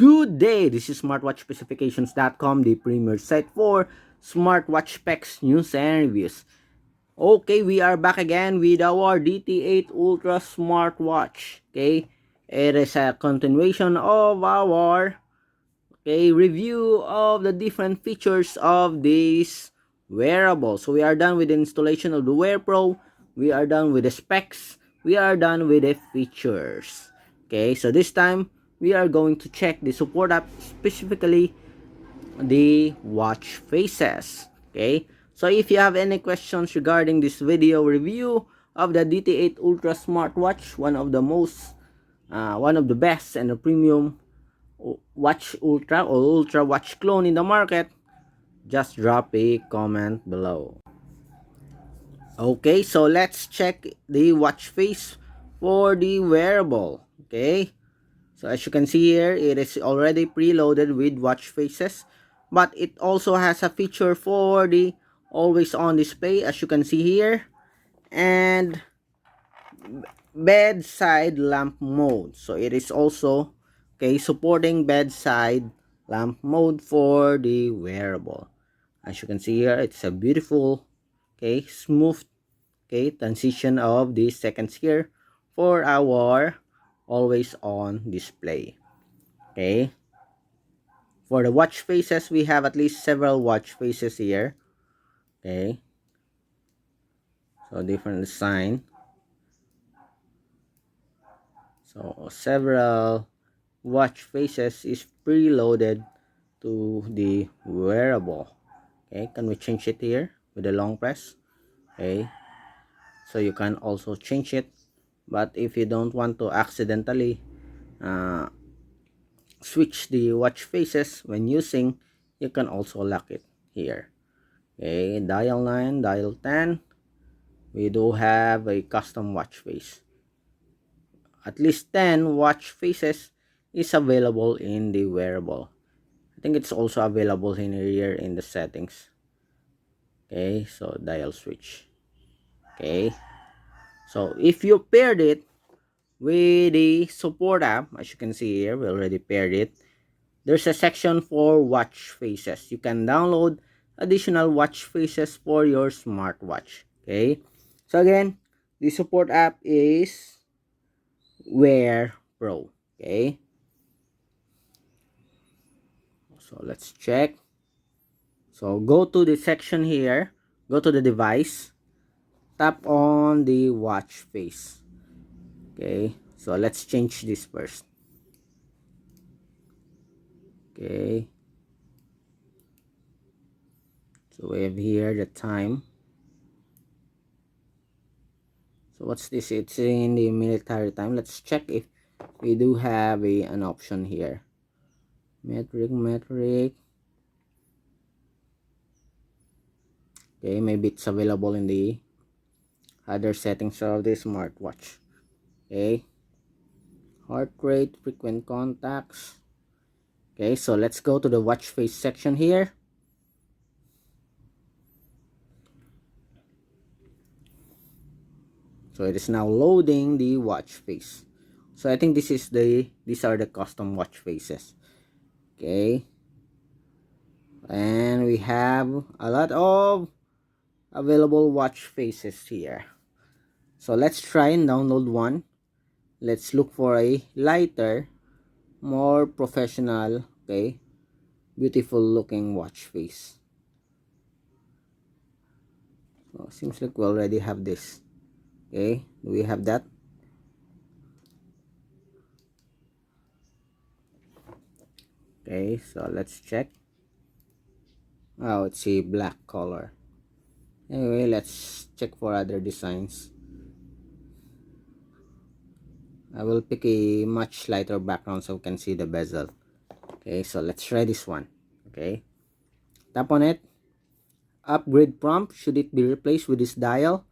Good day! This is smartwatchspecifications.com, the premier site for smartwatch specs, news, and reviews. Okay, we are back again with our DT8 Ultra smartwatch. Okay, it is a continuation of our review of the different features of this wearable. So we are done with the installation of the Wear Pro. We are done with the specs. We are done with the features. Okay, so this time we are going to check the support app, specifically the watch faces. Okay, so if you have any questions regarding this video review of the DT8 Ultra smartwatch, one of the best and the premium watch ultra or ultra watch clone in the market, just drop a comment below. Okay, so let's check the watch face for the wearable. Okay, so as you can see here, it is already preloaded with watch faces, but it also has a feature for the always on display, as you can see here, and bedside lamp mode. So it is also supporting bedside lamp mode for the wearable. As you can see here, it's a beautiful smooth transition of the seconds here for our always on display. Okay, for the watch faces, we have at least several watch faces here. Okay, so different design. So several watch faces is preloaded to the wearable. Okay, can we change it here with a long press? Okay, so you can also change it, but if you don't want to accidentally switch the watch faces when using, you can also lock it here. Okay, dial 9, dial 10, we do have a custom watch face. At least 10 watch faces is available in the wearable. I think it's also available in here in the settings. Okay, so dial switch. Okay, so if you paired it with the support app, as you can see here, we already paired it. There's a section for watch faces. You can download additional watch faces for your smartwatch. Okay, so again, the support app is Wear Pro. Okay, so let's check. So go to the section here, go to the device, tap on the watch face. Okay, so let's change this first. Okay, so we have here the time. So what's this? It's in the military time. Let's check if we do have an option here. Metric. Okay, maybe it's available in the other settings of the smartwatch. Okay, heart rate, frequent contacts. Okay, so let's go to the watch face section here. So it is now loading the watch face. So I think these are the custom watch faces. Okay, and we have a lot of available watch faces here. So let's try and download one. Let's look for a lighter, more professional, beautiful looking watch face. So seems like we already have this. Okay, do we have that? Okay, so let's check. Oh, it's a black color. Anyway, let's check for other designs. I will pick a much lighter background so we can see the bezel. Okay, so let's try this one. Okay, tap on it. Upgrade prompt, should it be replaced with this dial?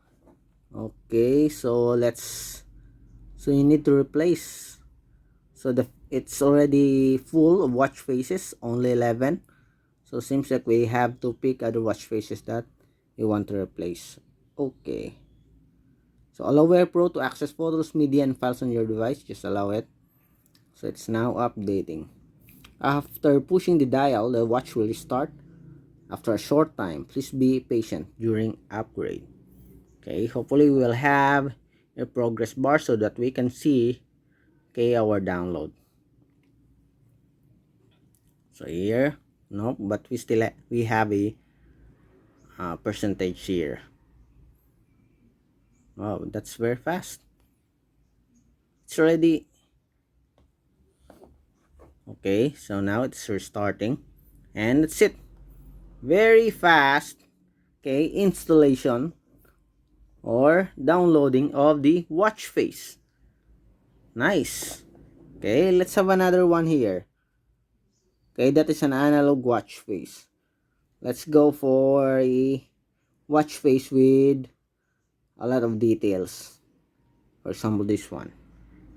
Okay, so you need to replace. So it's already full of watch faces, only 11. So seems like we have to pick other watch faces that you want to replace. Okay, so allow Wear Pro to access photos, media, and files on your device. Just allow it. So it's now updating. After pushing the dial, the watch will restart after a short time. Please be patient during upgrade. Okay, hopefully we will have a progress bar so that we can see, okay, our download. So here, no, but we have a percentage here. Oh, that's very fast. It's already okay. So now it's restarting, and that's it. Very fast. Okay, installation or downloading of the watch face. Nice. Okay, let's have another one here. Okay, that is an analog watch face. Let's go for a watch face with a lot of details. For example, this one.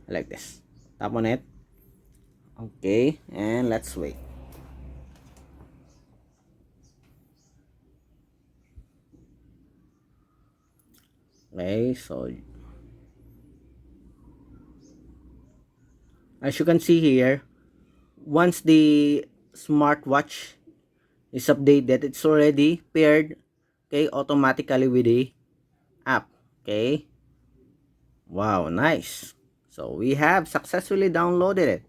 I like this. Tap on it. Okay, and let's wait. Okay, so as you can see here, once the smartwatch is updated, it's already paired, okay, automatically with the app. Okay, wow, nice. So we have successfully downloaded it.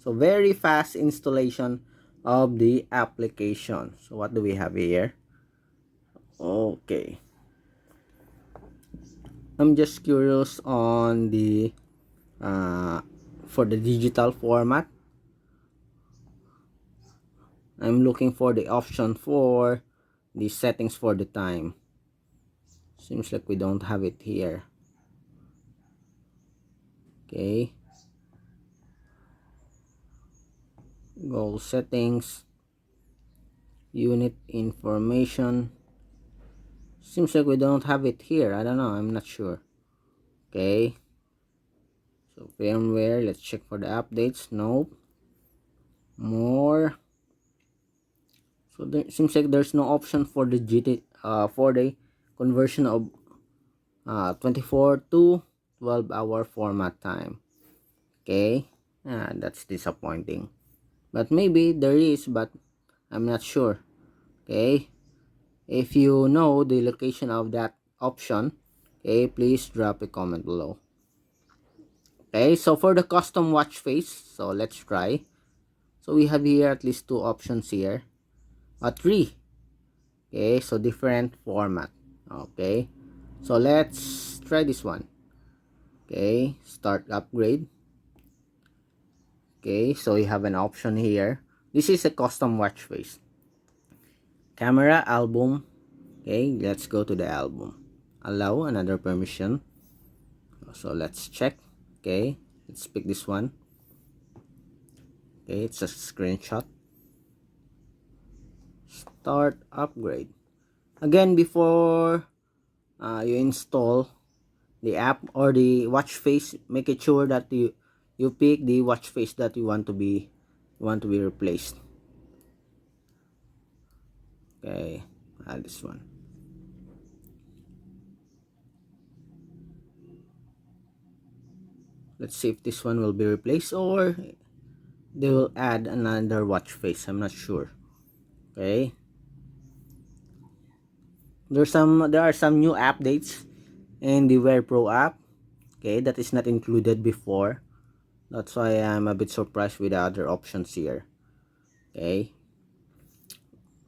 So very fast installation of the application. So what do we have here? Okay, I'm just curious on the for the digital format. I'm looking for the option for the settings for the time. Seems like we don't have it here. Okay, goal settings, unit information. Seems like we don't have it here. I don't know, I'm not sure. Okay, so firmware, let's check for the updates. Nope. More. So there seems like there's no option for the for the conversion of 24 to 12-hour format time. Okay, that's disappointing, but maybe there is, but I'm not sure. Okay, if you know the location of that option, okay, please drop a comment below. Okay, so for the custom watch face, so let's try. So we have here at least two options here, three. Okay, so different format. Okay, so let's try this one. Okay, start upgrade. Okay, so you have an option here. This is a custom watch face. Camera, album. Okay, let's go to the album. Allow another permission. So let's check. Okay, let's pick this one. Okay, it's a screenshot. Start upgrade. Again, before you install the app or the watch face, make it sure that you pick the watch face that you want to be replaced. Okay, this one. Let's see if this one will be replaced or they will add another watch face. I'm not sure. Okay, there are some new updates in the Wear Pro app. Okay, that is not included before. That's why I'm a bit surprised with the other options here. Okay,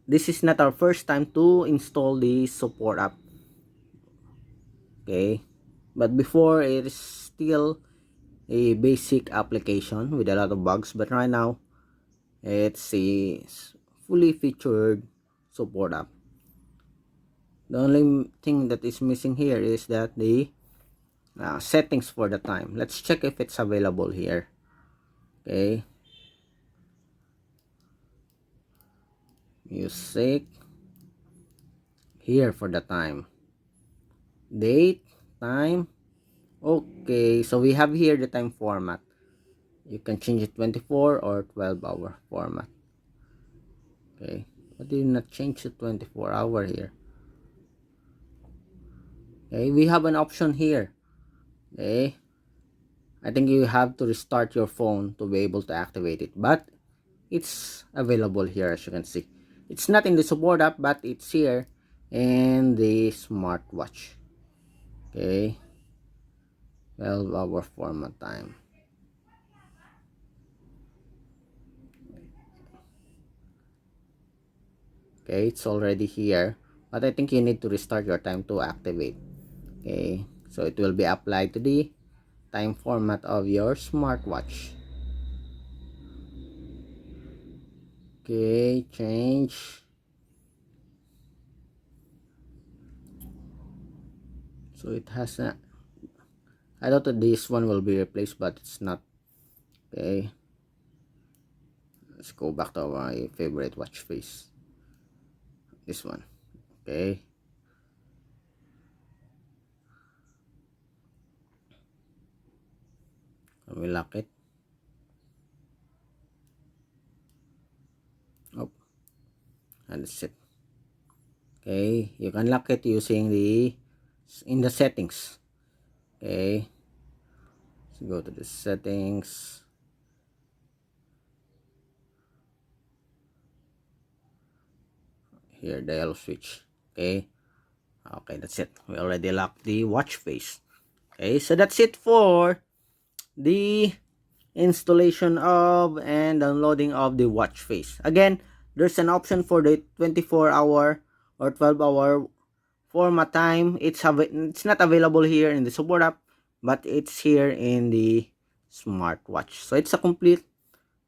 this is not our first time to install the support app. Okay, but before it is still a basic application with a lot of bugs, but right now it's a fully featured support app. The only thing that is missing here is that the settings for the time. Let's check if it's available here. Okay, music, here for the time, date, time. Okay, so we have here the time format. You can change it 24 or 12-hour format. Okay, but did not change to 24-hour here. Okay, we have an option here. Okay, I think you have to restart your phone to be able to activate it, but it's available here. As you can see, it's not in the support app, but it's here in the smartwatch. Okay, 12-hour format time. Okay, it's already here, but I think you need to restart your time to activate. Okay, so it will be applied to the time format of your smartwatch. Okay, change. So it has a, I thought that this one will be replaced, but it's not. Okay, let's go back to my favorite watch face, this one. Okay, we lock it. Oh, and that's it. Okay, you can lock it using the in the settings. Okay, so go to the settings. Here, dial switch. Okay, that's it. We already locked the watch face. Okay, so that's it for the installation of and downloading of the watch face. Again, there's an option for the 24-hour or 12-hour format time. It's not available here in the support app, but it's here in the smartwatch. So it's a complete,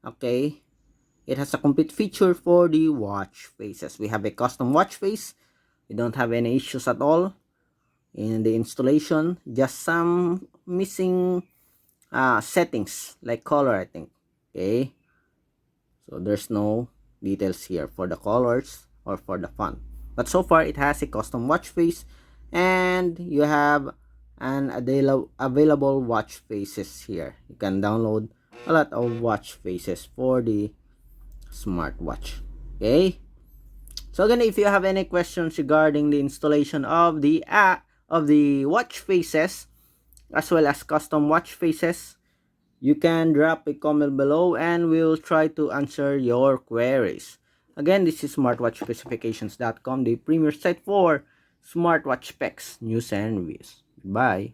okay, it has a complete feature for the watch faces. We have a custom watch face. We don't have any issues at all in the installation. Just some missing settings like color, I think. Okay, so there's no details here for the colors or for the font, but so far it has a custom watch face, and you have an available watch faces here. You can download a lot of watch faces for the smartwatch. Okay, so again, if you have any questions regarding the installation of the watch faces as well as custom watch faces, you can drop a comment below and we'll try to answer your queries. Again, this is smartwatchspecifications.com, the premier site for smartwatch specs, news, and reviews. Bye.